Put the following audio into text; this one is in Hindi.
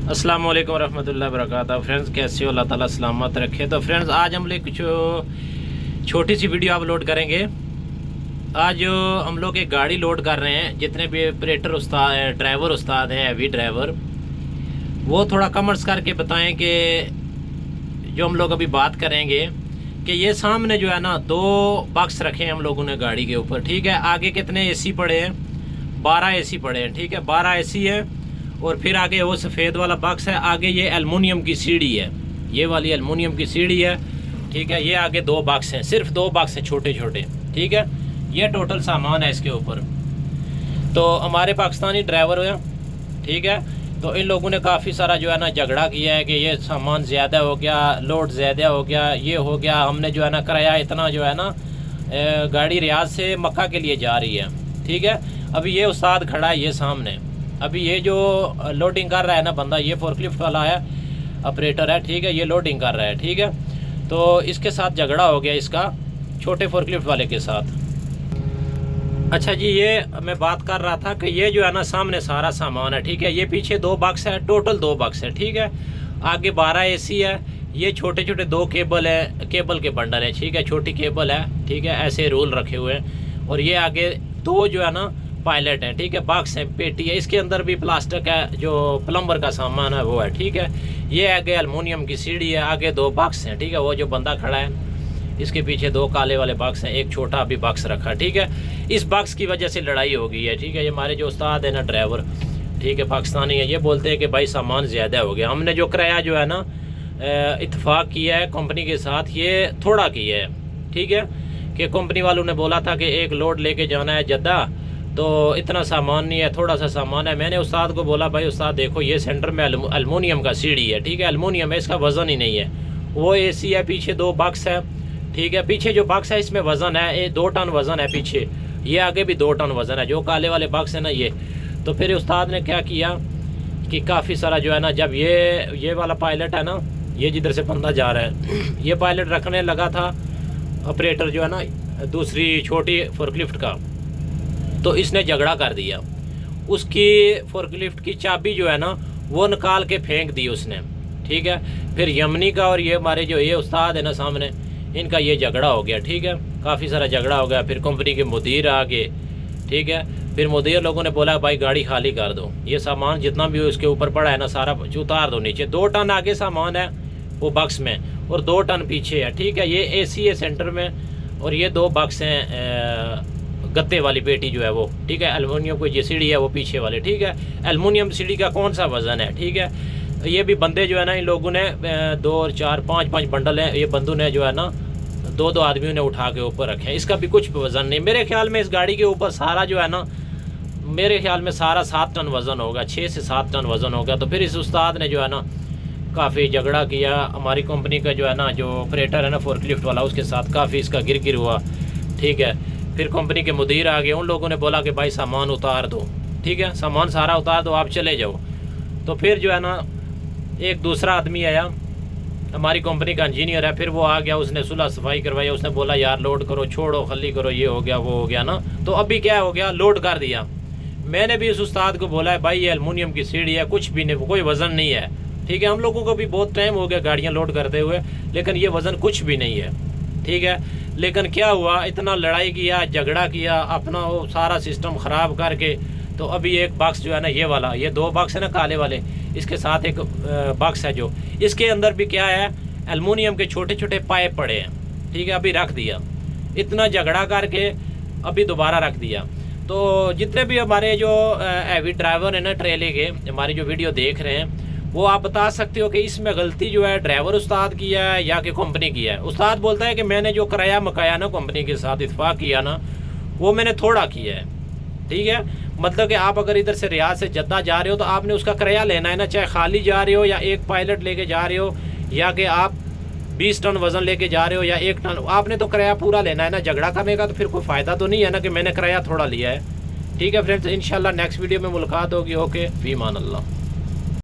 अस्सलाम वालेकुम रहमतुल्लाहि व बरकातहू। फ्रेंड्स कैसे हो, अल्लाह ताला सलामत रखे। तो फ्रेंड्स आज हम लोग कुछ छोटी सी वीडियो अपलोड करेंगे। आज हम लोग एक गाड़ी लोड कर रहे हैं। जितने भी ऑपरेटर उस्ताद हैं, ड्राइवर उस्ताद हैं, हैवी ड्राइवर, वो थोड़ा कमेंट्स करके बताएं कि जो हम लोग अभी बात करेंगे कि ये सामने जो है ना 2 बॉक्स रखे हैं हम लोगों ने गाड़ी के ऊपर। ठीक है, आगे कितने एसी पड़े हैं? 12 एसी पड़े हैं। ठीक है, 12 एसी है। और फिर आगे वो सफ़ेद वाला बॉक्स है। आगे ये एल्युमिनियम की सीढ़ी है, ये वाली एल्युमिनियम की सीढ़ी है। ठीक है, ये आगे 2 बॉक्स हैं, सिर्फ 2 बॉक्स हैं छोटे छोटे। ठीक है, ये टोटल सामान है इसके ऊपर। तो हमारे पाकिस्तानी ड्राइवर हैं, ठीक है, तो इन लोगों ने काफ़ी सारा जो है ना झगड़ा किया है कि ये सामान ज़्यादा हो गया, लोड ज़्यादा हो गया, ये हो गया, हमने जो है ना किराया इतना जो है ना, गाड़ी रियाज से मक्का के लिए जा रही है। ठीक है, अभी ये उस्ताद खड़ा है ये सामने। अभी ये जो लोडिंग कर रहा है ना बंदा, ये फोर्कलिफ्ट वाला है, ऑपरेटर है। ठीक है, ये लोडिंग कर रहा है। ठीक है, तो इसके साथ झगड़ा हो गया इसका छोटे फोर्कलिफ्ट वाले के साथ। अच्छा जी, ये मैं बात कर रहा था कि ये जो है ना सामने सारा सामान है। ठीक है, ये पीछे 2 बॉक्स है, टोटल 2 बॉक्स है। ठीक है, आगे 12 एसी है। ये छोटे छोटे 2 केबल है, केबल के बंडल है। ठीक है, छोटी केबल है। ठीक है, ऐसे रोल रखे हुए हैं। और ये आगे 2 जो है ना पायलट है। ठीक है, बॉक्स है, पेटी है, इसके अंदर भी प्लास्टिक है, जो प्लम्बर का सामान है वो है। ठीक है, ये आगे एल्युमिनियम की सीढ़ी है, आगे 2 बॉक्स हैं। ठीक है, वो जो बंदा खड़ा है इसके पीछे 2 काले वाले बॉक्स हैं, एक छोटा अभी बॉक्स रखा। ठीक है, इस बॉक्स की वजह से लड़ाई हो गई है। ठीक है, ये हमारे जो उस्ताद है ना ड्राइवर, ठीक है, पाकिस्तानी है, ये बोलते हैं कि भाई सामान ज़्यादा हो गया। हमने जो किराया जो है ना इत्तेफाक किया है कंपनी के साथ, ये थोड़ा किया है। ठीक है, कि कंपनी वालों ने बोला था कि एक लोड लेके जाना है जद्दा, तो इतना सामान नहीं है, थोड़ा सा सामान है। मैंने उस्ताद को बोला भाई उस्ताद देखो, ये सेंटर में एल्युमिनियम का सीढ़ी है। ठीक है, एल्युमिनियम है, इसका वज़न ही नहीं है। वो एसी है, पीछे 2 बॉक्स है। ठीक है, पीछे जो बॉक्स है इसमें वज़न है, 2 टन वज़न है पीछे, ये आगे भी 2 टन वज़न है, जो काले वाले बॉक्स है ना ये। तो फिर उस्ताद ने क्या किया कि काफ़ी सारा जो है ना, जब ये वाला पायलट है ना, ये जिधर से बंदा जा रहा है, ये पायलट रखने लगा था ऑपरेटर जो है ना दूसरी छोटी फोर्कलिफ्ट का, तो इसने झगड़ा कर दिया। उसकी फोर्कलिफ्ट की चाबी जो है ना वो निकाल के फेंक दी उसने। ठीक है, फिर यमनी का और ये हमारे जो ये उस्ताद है ना सामने, इनका ये झगड़ा हो गया। ठीक है, काफ़ी सारा झगड़ा हो गया। फिर कंपनी के मुदीर आ गए। ठीक है, फिर मुदीर लोगों ने बोला भाई गाड़ी खाली कर दो, ये सामान जितना भी उसके ऊपर पड़ा है ना सारा उतार दो नीचे। 2 टन आगे सामान है वो बॉक्स में, और 2 टन पीछे है। ठीक है, ये एसी है सेंटर में, और ये 2 बॉक्स हैं गत्ते वाली पेटी जो है वो। ठीक है, एल्युमिनियम की जो सीढ़ी है वो पीछे वाली। ठीक है, एल्युमिनियम सीढ़ी का कौन सा वज़न है? ठीक है, ये भी बंदे जो है ना इन लोगों ने 2 और 4 5 बंडल हैं, ये बंदों ने जो है ना 2 आदमियों ने उठा के ऊपर रखे हैं। इसका भी कुछ वज़न नहीं। मेरे ख्याल में इस गाड़ी के ऊपर सारा जो है ना, मेरे ख्याल में सारा 7 टन वज़न होगा, 6 से 7 टन वज़न होगा। तो फिर इस उस्ताद ने जो है ना काफ़ी झगड़ा किया। हमारी कंपनी का जो है ना जो ऑपरेटर है ना फोर्कलिफ्ट वाला, उसके साथ काफ़ी इसका गिर हुआ। ठीक है, फिर कंपनी के मुदीर आ गए, उन लोगों ने बोला कि भाई सामान उतार दो। ठीक है, सामान सारा उतार दो, आप चले जाओ। तो फिर जो है ना एक दूसरा आदमी आया, हमारी कंपनी का इंजीनियर है, फिर वो आ गया, उसने सुलह सफाई करवाई। उसने बोला यार लोड करो, छोड़ो, खाली करो, ये हो गया वो हो गया ना। तो अभी क्या हो गया, लोड कर दिया। मैंने भी इस उस्ताद को बोला है भाई ये एल्युमिनियम की सीढ़ी है, कुछ भी नहीं, कोई वज़न नहीं है। ठीक है, हम लोगों को भी बहुत टाइम हो गया गाड़ियाँ लोड करते हुए, लेकिन ये वज़न कुछ भी नहीं है। ठीक है, लेकिन क्या हुआ, इतना लड़ाई किया, झगड़ा किया, अपना वो सारा सिस्टम ख़राब करके। तो अभी एक बॉक्स जो है ना ये वाला, ये 2 बॉक्स है ना काले वाले, इसके साथ एक बॉक्स है जो, इसके अंदर भी क्या है, एल्युमिनियम के छोटे छोटे पाइप पड़े हैं। ठीक है, अभी रख दिया, इतना झगड़ा करके अभी दोबारा रख दिया। तो जितने भी हमारे जो हैवी ड्राइवर हैं ना ट्रेले के, हमारी जो वीडियो देख रहे हैं, वो आप बता सकते हो कि इसमें गलती जो है ड्राइवर उस्ताद की है या कि कंपनी की है। उस्ताद बोलता है कि मैंने जो किराया मकाया ना कंपनी के साथ इत्तेफाक किया ना, वो मैंने थोड़ा किया है। ठीक है, मतलब कि आप अगर इधर से रियाद से जद्दा जा रहे हो तो आपने उसका किराया लेना है ना, चाहे खाली जा रहे हो या एक पायलट लेके जा रहे हो, या कि आप 20 टन वज़न लेके जा रहे हो या 1 टन, आपने तो किराया पूरा लेना है ना। झगड़ा करने का तो फिर कोई फ़ायदा तो नहीं है ना कि मैंने किराया थोड़ा लिया है। ठीक है फ्रेंड्स, इंशाल्लाह नेक्स्ट वीडियो में मुलाकात होगी। ओके, फ़ी मान अल्लाह।